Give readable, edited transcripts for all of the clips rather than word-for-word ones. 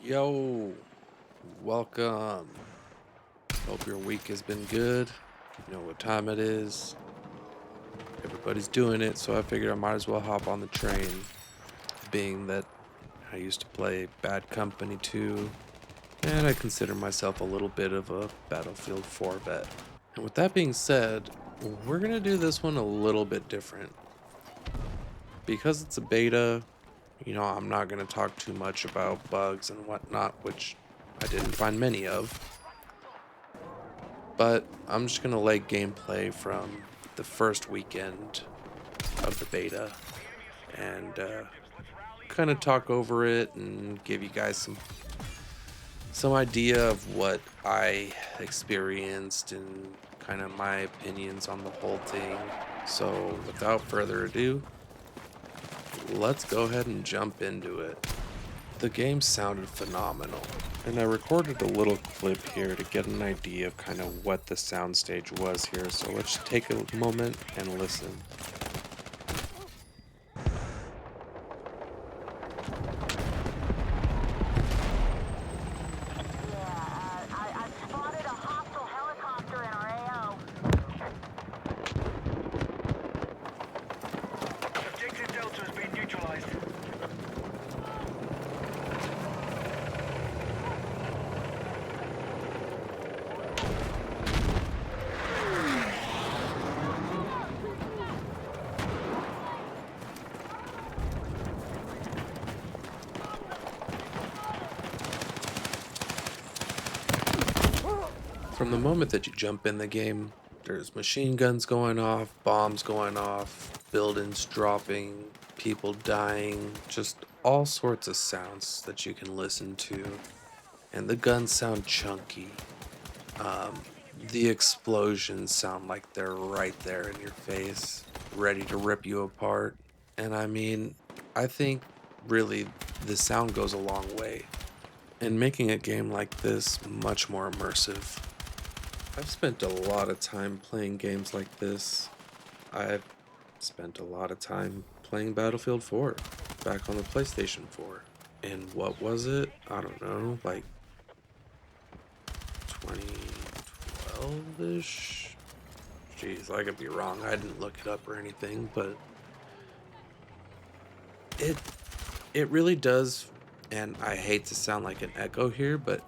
Yo, welcome. Hope your week has been good. You know what time it is. Everybody's doing it, so I figured I might as well hop on the train. Being that I used to play Bad Company 2, and I consider myself a little bit of a Battlefield 4 vet. And with that being said, we're gonna do this one a little bit different. Because it's a beta, I'm not gonna talk too much about bugs and whatnot, which I didn't find many of. But I'm just going to lay gameplay from the first weekend of the beta and kind of talk over it and give you guys some idea of what I experienced and kind of my opinions on the whole thing. So without further ado, let's go ahead and jump into it. The game sounded phenomenal, and I recorded a little clip here to get an idea of kind of what the soundstage was here, so let's take a moment and listen. I've spotted a hostile helicopter in our AO. Objective Delta has been neutralized. From the moment that you jump in the game, there's machine guns going off, bombs going off, buildings dropping, people dying, just all sorts of sounds that you can listen to. And the guns sound chunky. Um, the explosions sound like they're right there in your face, ready to rip you apart. And I mean, I think really the sound goes a long way in making a game like this much more immersive. I've spent a lot of time playing games like this. I've spent a lot of time playing Battlefield 4 back on the PlayStation 4. And what was it? I don't know, like 2012-ish? Jeez, I could be wrong. I didn't look it up or anything, but it it really does, and I hate to sound like an echo here, but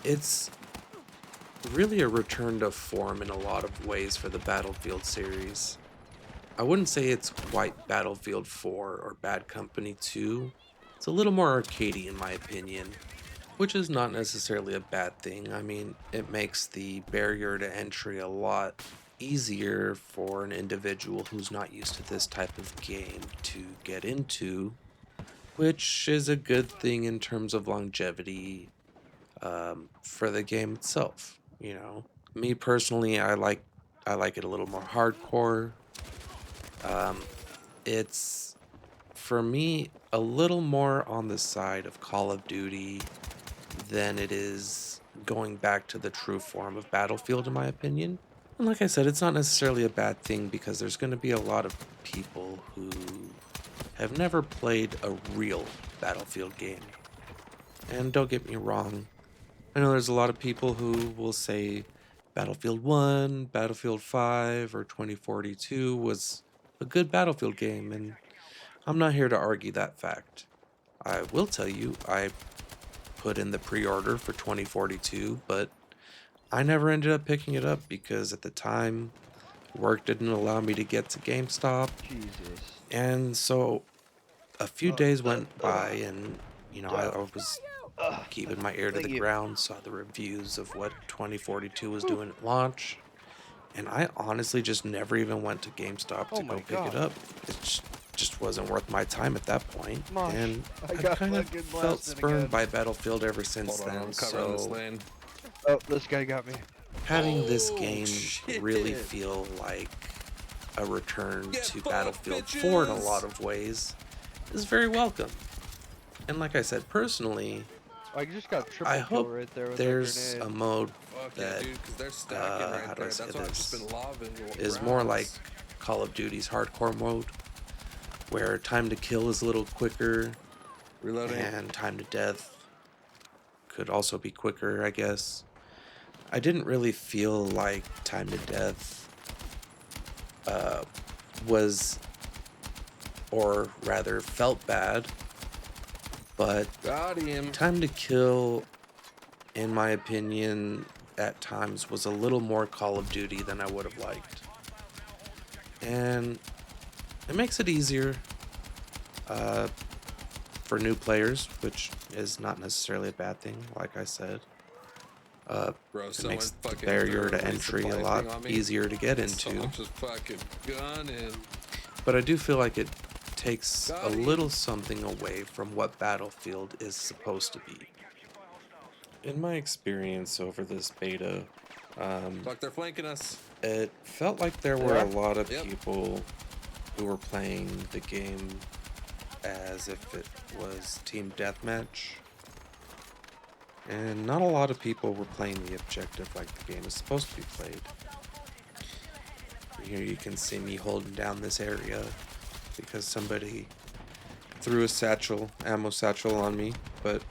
it's really a return to form in a lot of ways for the Battlefield series. I wouldn't say it's quite Battlefield 4 or Bad Company 2. It's a little more arcadey in my opinion, which is not necessarily a bad thing. I mean, it makes the barrier to entry a lot easier for an individual who's not used to this type of game to get into, which is a good thing in terms of longevity for the game itself. Me personally, I like it a little more hardcore. Um, it's for me a little more on the side of Call of Duty than it is going back to the true form of Battlefield, in my opinion. And like I said, it's not necessarily a bad thing because there's going to be a lot of people who have never played a real Battlefield game. And don't get me wrong, I know there's a lot of people who will say Battlefield 1, Battlefield 5, or 2042 was a good Battlefield game, and I'm not here to argue that fact. I will tell you, I put in the pre order for 2042, but I never ended up picking it up because at the time, work didn't allow me to get to GameStop. Jesus. And so a few days went by, and I was keeping my ear to the Thank you. ground, saw the reviews of what 2042 was doing at launch, and I honestly just never even went to GameStop Oh to my go pick it god. up. It just wasn't worth my time at that point, Mosh, and I I've got kind of fucking felt blasted spurned again. by Battlefield ever since Hold on, then. I'm covering this So lane. Oh, this guy got me. having this Oh, game shit. really feel like a return Get to fucked, Battlefield 4 in a bitches! lot of ways is very welcome. And like I said, personally, I just got I triple kill hope right there with that there's grenade. a mode Fuck yeah, that, dude, because they're stacking how right do I there. say That's why I've just this, been lobbing is more like rounds. Call of Duty's hardcore mode, where time to kill is a little quicker, Reloading. and time to death could also be quicker, I guess. I didn't really feel like time to death was, or rather felt bad, but Got him. time to kill, in my opinion, at times was a little more Call of Duty than I would have liked. And it makes it easier for new players, which is not necessarily a bad thing, like I said. Bro, It someone makes the fucking barrier threw a to entry a resupply lot thing on me. easier to get So into. I'm just fucking gunning. But I do feel like it takes Got a him. little something away from what Battlefield is supposed to be. In my experience over this beta, Fuck, they're flanking us. it felt like there were a lot of Yep. people who were playing the game as if it was team deathmatch. And not a lot of people were playing the objective like the game is supposed to be played. Here you can see me holding down this area because somebody threw a ammo satchel on me, but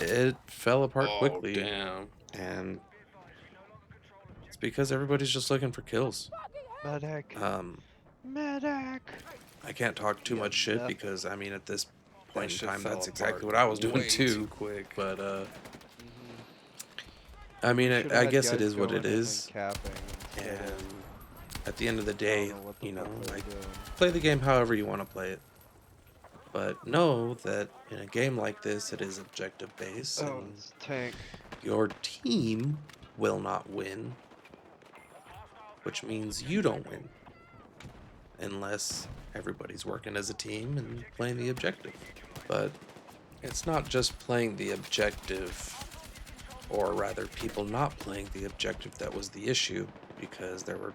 it fell apart quickly. Damn. And it's because everybody's just looking for kills. Medic. I can't talk too much shit nothing. because I mean at this That point in shit time fell that's exactly apart what I was doing way too. quick. But I mean I guess it is what it is. And at the end of the day, you know, like play the game however you want to play it. But know that in a game like this, it is objective based, Oh, and it's tank. your team will not win, which means you don't win, unless everybody's working as a team and playing the objective. But it's not just playing the objective, or rather people not playing the objective that was the issue, because there were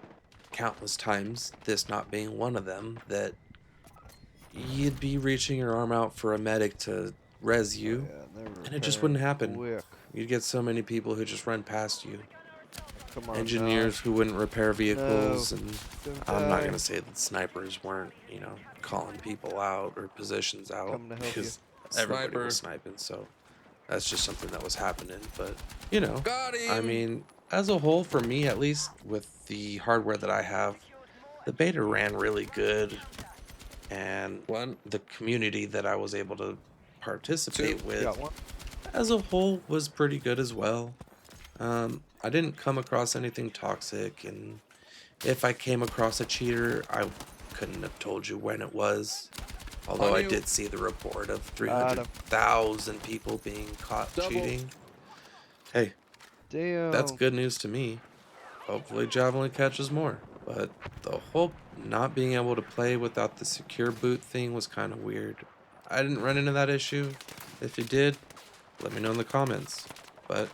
countless times, this not being one of them, that you'd be reaching your arm out for a medic to res you, and it just wouldn't happen. Quick. You'd get so many people who just run past you. Come on, Engineers who wouldn't repair vehicles, and Don't I'm not die. going to say that snipers weren't, you know, calling people out or positions out, Coming to help because everybody Sniper. was sniping, so that's just something that was happening. But, you know, Got him. I mean, as a whole, for me at least, with the hardware that I have, the beta ran really good, and One. the community that I was able to participate Two. with Got one. as a whole was pretty good as well. I didn't come across anything toxic, and if I came across a cheater, I couldn't have told you when it was. Although I you. did see the report of Got him. 300,000 people being caught Double. cheating. Hey, Damn. that's good news to me. Hopefully Javelin catches more. But the whole not being able to play without the secure boot thing was kind of weird. I didn't run into that issue. If you did, let me know in the comments. But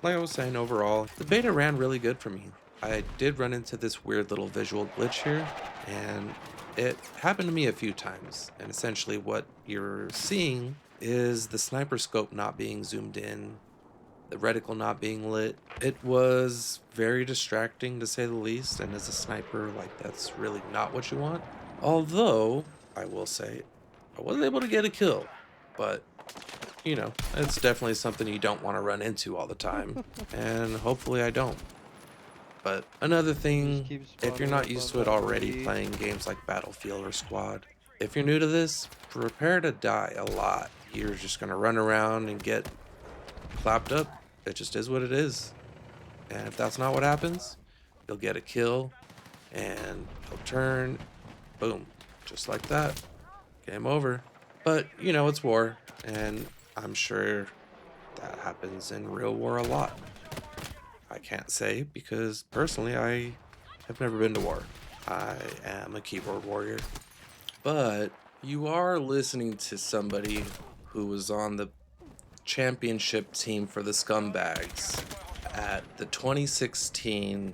like I was saying, overall, the beta ran really good for me. I did run into this weird little visual glitch here, and it happened to me a few times. And essentially what you're seeing is the sniper scope not being zoomed in, the reticle not being lit. It was very distracting, to say the least, and as a sniper, like, that's really not what you want. Although, I will say, I was able to get a kill, but, you know, it's definitely something you don't want to run into all the time, and hopefully I don't. But another thing, keep if you're spawning not up used on to it that already body. playing games like Battlefield or Squad, if you're new to this, prepare to die a lot. You're just going to run around and get clapped up. It just is what it is. And if that's not what happens, you'll get a kill and you'll turn, boom, just like that. Game over. But, you know, it's war, and I'm sure that happens in real war a lot. I can't say because personally I have never been to war. I am a keyboard warrior. But you are listening to somebody who was on the championship team for the Scumbags at the 2016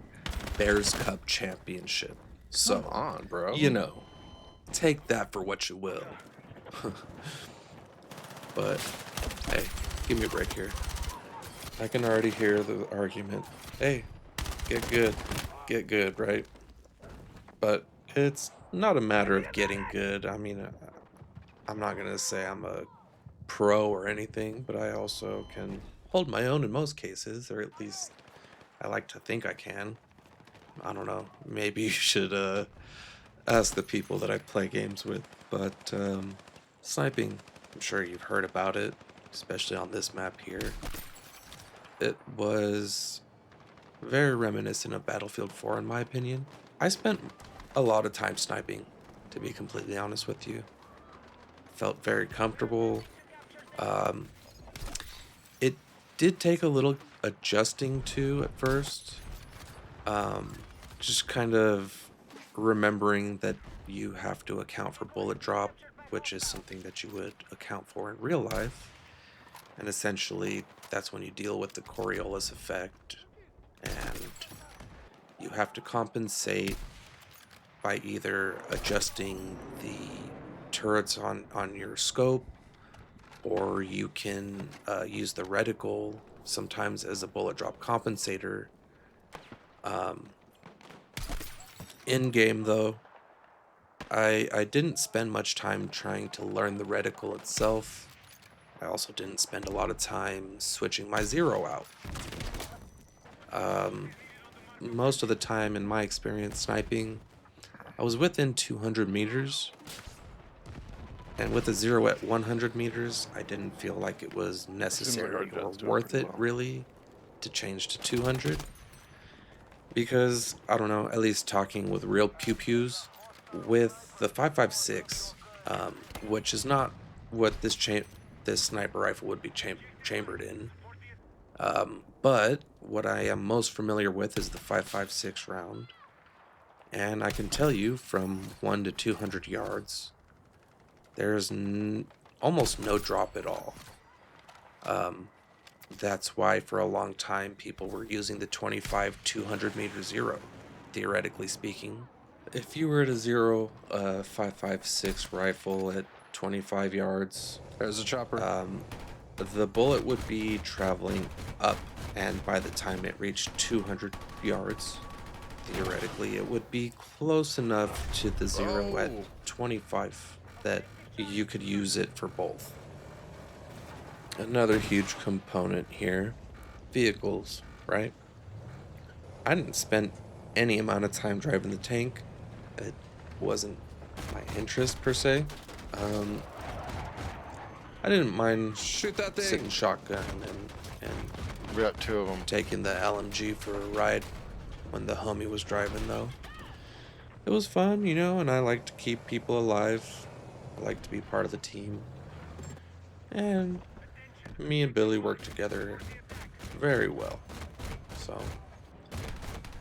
Bears Cup Championship. So, Come on, bro. you know, take that for what you will. But, hey, give me a break here. I can already hear the argument. Hey, get good, right? But it's not a matter of getting good. I mean, I'm not gonna say I'm a pro or anything, but I also can hold my own in most cases, or at least I like to think I can. I don't know. Maybe you should ask the people that I play games with. But sniping, I'm sure you've heard about it, especially on this map here. It was very reminiscent of Battlefield 4 in my opinion. I spent a lot of time sniping, to be completely honest with you. Felt very comfortable. Um, it did take a little adjusting to at first. Just kind of remembering that you have to account for bullet drop, which is something that you would account for in real life. And essentially, that's when you deal with the Coriolis effect, and you have to compensate by either adjusting the turrets on your scope, or you can use the reticle sometimes as a bullet drop compensator. In game though, I didn't spend much time trying to learn the reticle itself. I also didn't spend a lot of time switching my zero out. Most of the time in my experience sniping, I was within 200 meters. And with a zero at 100 meters, I didn't feel like it was necessary or worth it really to change to 200. Because, I don't know, at least talking with real pew-pews, with the 5.56, which is not what this sniper rifle would be chambered in. But what I am most familiar with is the 5.56 round. And I can tell you from 1 to 200 yards, there's almost no drop at all. That's why for a long time people were using the 25 200 meter zero, theoretically speaking. If you were to zero a 5.56 rifle at 25 yards, There's a chopper. the bullet would be traveling up, and by the time it reached 200 yards, theoretically it would be close enough to the zero at 25 that you could use it for both. Another huge component here, vehicles, right? I didn't spend any amount of time driving the tank. It wasn't my interest per se. I didn't mind Shoot that thing. sitting shotgun and We got 2 of them. taking the LMG for a ride when the homie was driving though. It was fun, you know, and I like to keep people alive. I like to be part of the team. And me and Billy work together very well. So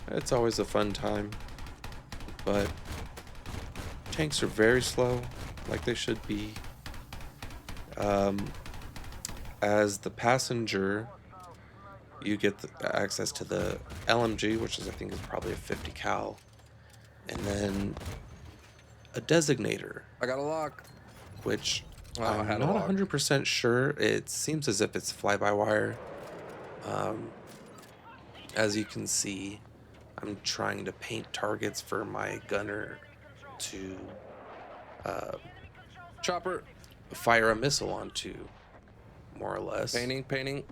it's always a fun time. But tanks are very slow, like they should be. As the passenger, you get access to the LMG, which is I think is probably a 50 cal, and then a designator, I got a lock. which Oh, I I'm had a not lock. 100% sure. It seems as if it's fly-by-wire. As you can see, I'm trying to paint targets for my gunner to Chopper. fire a missile onto, more or less. Painting.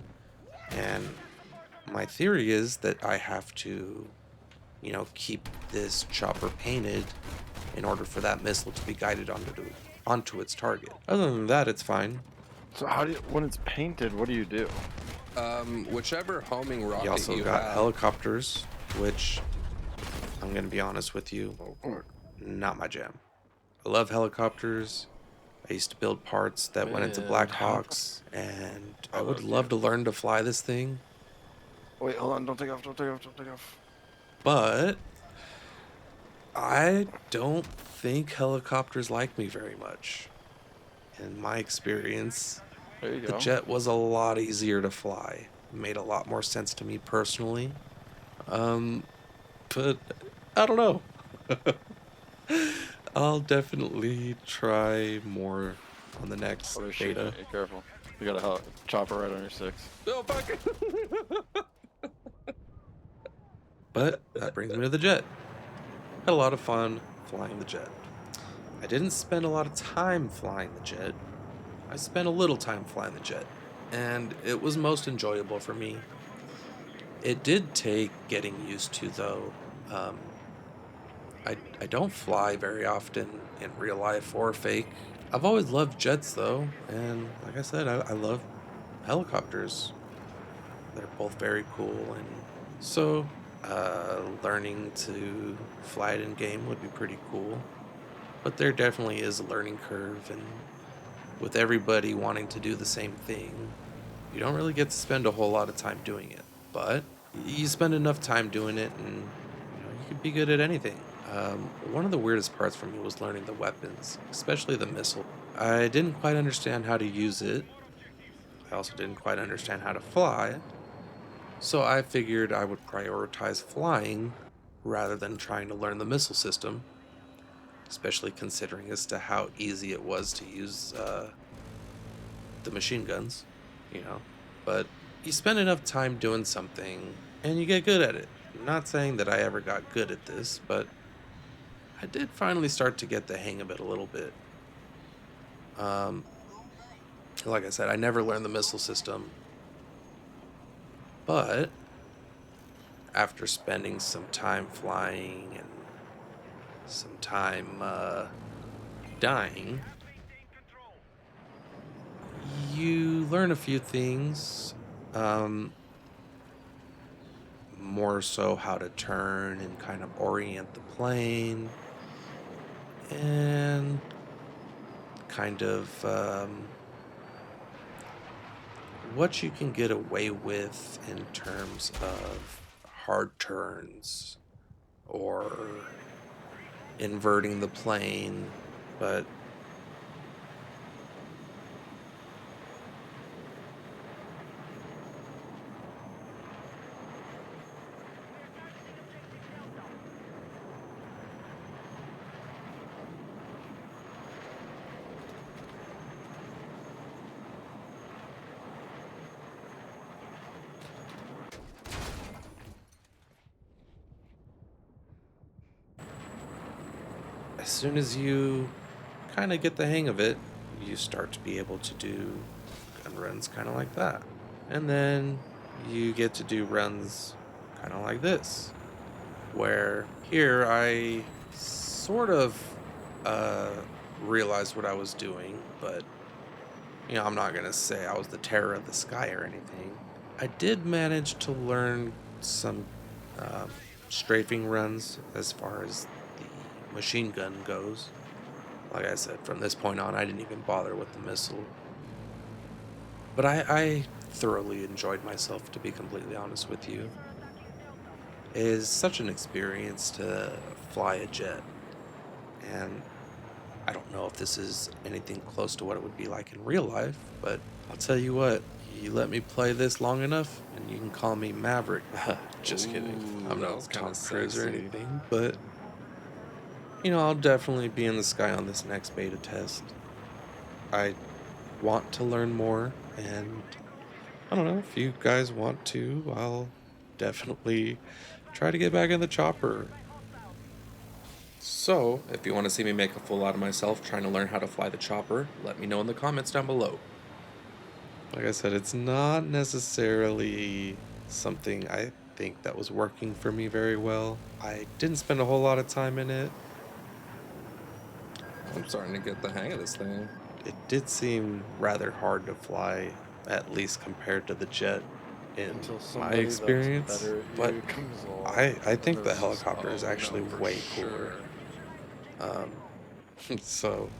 And my theory is that I have to, you know, keep this chopper painted in order for that missile to be guided onto its target. Other than that, it's fine. So how do you, when it's painted, what do you do? Whichever homing rocket You also you got have. helicopters, which I'm gonna be honest with you, not my jam. I love helicopters. I used to build parts that went into Man, Black how- Hawks, and I would love to learn to fly this thing, Wait, hold on, don't take off, don't take off, don't take off. but I don't think helicopters like me very much. In my experience, There you the go. jet was a lot easier to fly. It made a lot more sense to me personally. But I don't know. I'll definitely try more on the next Oh, they're shooting beta. at you, careful. You got a chopper right on your 6. Oh, fuck it. But that brings me to the jet. Had a lot of fun flying the jet. I didn't spend a lot of time flying the jet. I spent a little time flying the jet, and it was most enjoyable for me. It did take getting used to, though. Um, I don't fly very often in real life or fake. I've always loved jets, though, and like I said, I love helicopters. They're both very cool, and so learning to fly it in game would be pretty cool. But there definitely is a learning curve, and with everybody wanting to do the same thing, you don't really get to spend a whole lot of time doing it. But you spend enough time doing it, and you could be good at anything. One of the weirdest parts for me was learning the weapons, especially the missile. I didn't quite understand how to use it. I also didn't quite understand how to fly. So I figured I would prioritize flying rather than trying to learn the missile system, especially considering as to how easy it was to use the machine guns, you know. But you spend enough time doing something and you get good at it. I'm not saying that I ever got good at this, but I did finally start to get the hang of it a little bit. Um, like I said, I never learned the missile system, but after spending some time flying and some time dying, you learn a few things. More so how to turn and kind of orient the plane, and kind of what you can get away with in terms of hard turns or inverting the plane. But as soon as you kind of get the hang of it, you start to be able to do gun runs kind of like that. And then you get to do runs kind of like this, where here I sort of uh, realized what I was doing, but I'm not going to say I was the terror of the sky or anything. I did manage to learn some strafing runs as far as the machine gun goes. Like I said, from this point on, I didn't even bother with the missile. But I thoroughly enjoyed myself, to be completely honest with you. It is such an experience to fly a jet. And I don't know if this is anything close to what it would be like in real life, but I'll tell you what, you let me play this long enough, and you can call me Maverick. Just kidding. I'm that not was kinda Tom Cruise or sexy. anything, but I'll definitely be in the sky on this next beta test. I want to learn more, and I don't know, if you guys want to, I'll definitely try to get back in the chopper. So, if you want to see me make a fool out of myself trying to learn how to fly the chopper, let me know in the comments down below. Like I said, it's not necessarily something I think that was working for me very well. I didn't spend a whole lot of time in it. I'm starting to get the hang of this thing. It did seem rather hard to fly, at least compared to the jet in Until my somebody that's experience. better at But you comes along. I think the There's just- helicopter is Oh, actually no, for way sure. cooler. So,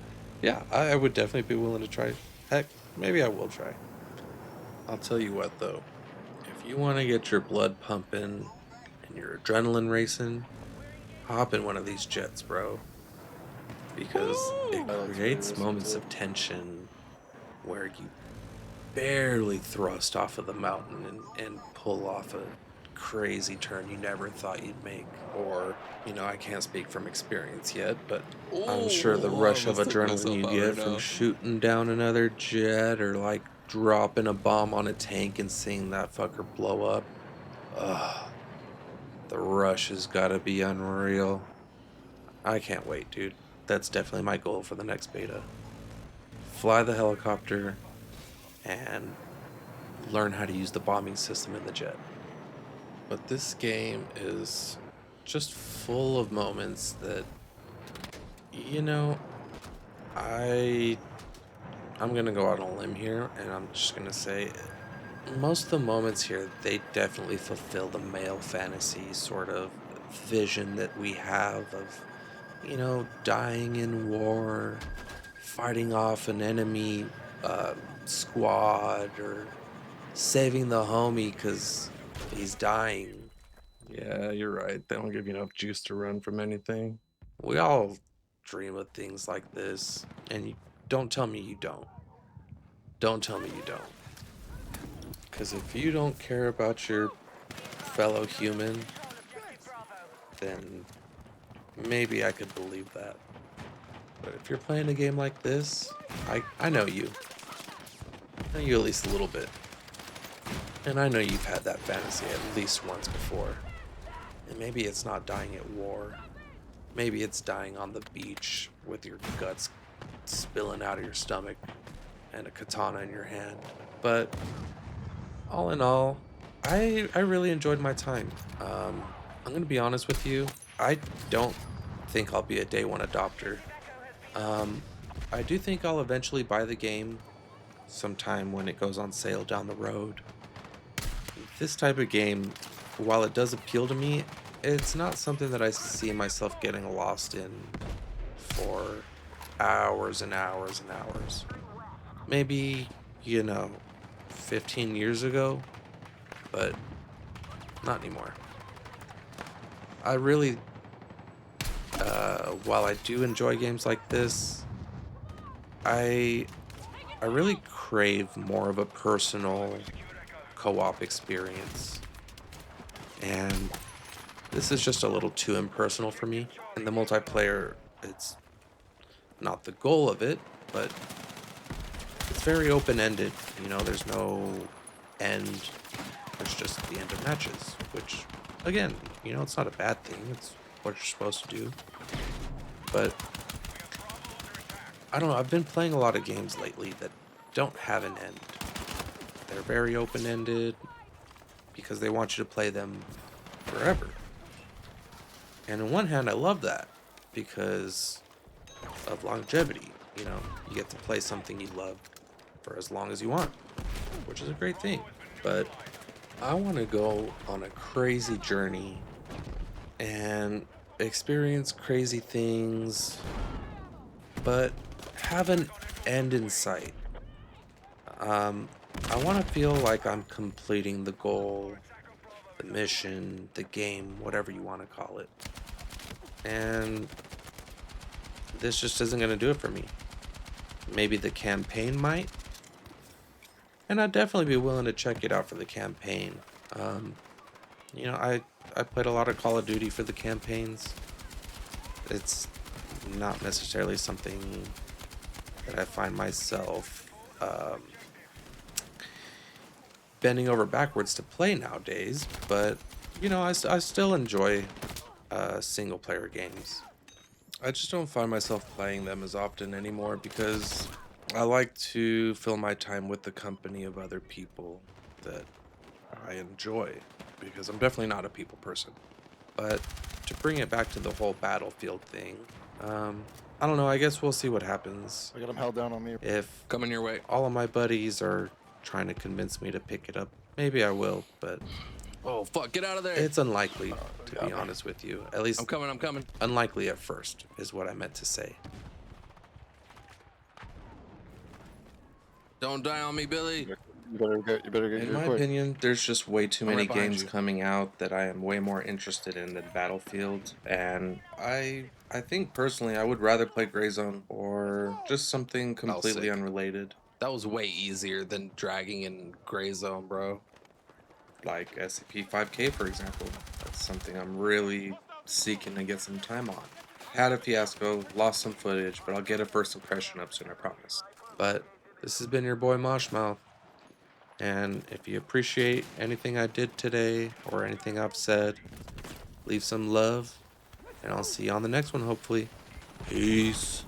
yeah, I would definitely be willing to try. Heck, maybe I will try. I'll tell you what, though. If you want to get your blood pumping and your adrenaline racing, hop in one of these jets, bro. Because it I like to creates race moments too. of tension where you barely thrust off of the mountain and pull off a crazy turn you never thought you'd make. Or, I can't speak from experience yet, but I'm sure the Ooh, rush I of almost took adrenaline myself you out get right from now. shooting down another jet or like dropping a bomb on a tank and seeing that fucker blow up. Ugh, the rush has gotta be unreal. I can't wait, dude. that's definitely my goal for the next beta. Fly the helicopter and learn how to use the bombing system in the jet. But this game is just full of moments that, you know, I'm gonna go out on a limb here, and I'm just gonna say most of the moments here, they definitely fulfill the male fantasy sort of vision that we have of, dying in war, fighting off an enemy squad, or saving the homie because he's dying. Yeah, you're right. They don't give you enough juice to run from anything. We all dream of things like this, and don't tell me you don't. Don't tell me you don't. Because if you don't care about your fellow human, then maybe I could believe that. But if you're playing a game like this, I know you. I know you at least a little bit. And I know you've had that fantasy at least once before. And maybe it's not dying at war. Maybe it's dying on the beach with your guts spilling out of your stomach and a katana in your hand. But all in all, I really enjoyed my time. I'm going to be honest with you. I don't think I'll be a day one adopter. I do think I'll eventually buy the game sometime when it goes on sale down the road. This type of game, while it does appeal to me, it's not something that I see myself getting lost in for hours and hours and hours. Maybe, 15 years ago, but not anymore. I really, while I do enjoy games like this, I really crave more of a personal co-op experience. And this is just a little too impersonal for me. And the multiplayer, it's not the goal of it, but it's very open-ended. There's no end. There's just the end of matches, which, again, it's not a bad thing. It's what you're supposed to do. But I don't know. I've been playing a lot of games lately that don't have an end. They're very open-ended because they want you to play them forever. And on one hand, I love that because of longevity. You get to play something you love for as long as you want, which is a great thing. But I want to go on a crazy journey and experience crazy things, but have an end in sight. I want to feel like I'm completing the goal, the mission, the game, whatever you want to call it. And this just isn't going to do it for me. Maybe the campaign might. And I'd definitely be willing to check it out for the campaign. I played a lot of Call of Duty for the campaigns. It's not necessarily something that I find myself bending over backwards to play nowadays, but I still enjoy single player games. I just don't find myself playing them as often anymore because I like to fill my time with the company of other people that I enjoy, because I'm definitely not a people person. But to bring it back to the whole Battlefield thing, I don't know, I guess we'll see what happens. I got him held down on me. If Coming your way. all of my buddies are trying to convince me to pick it up, maybe I will, but Oh, fuck. Get out of there. it's unlikely, to be honest with you. At least I'm coming. unlikely at first is what I meant to say. Don't die on me, Billy. You better get In here my quick. opinion, there's just way too I'm many right behind games you. coming out that I am way more interested in than Battlefield, and I think personally I would rather play Grayzone or just something completely sick. unrelated, That was way easier than dragging in Grayzone, bro. like SCP-5K for example. That's something I'm really seeking to get some time on. Had a fiasco, lost some footage, but I'll get a first impression up soon, I promise. But this has been your boy Moshmouth. And if you appreciate anything I did today or anything I've said, leave some love, and I'll see you on the next one, hopefully. Peace.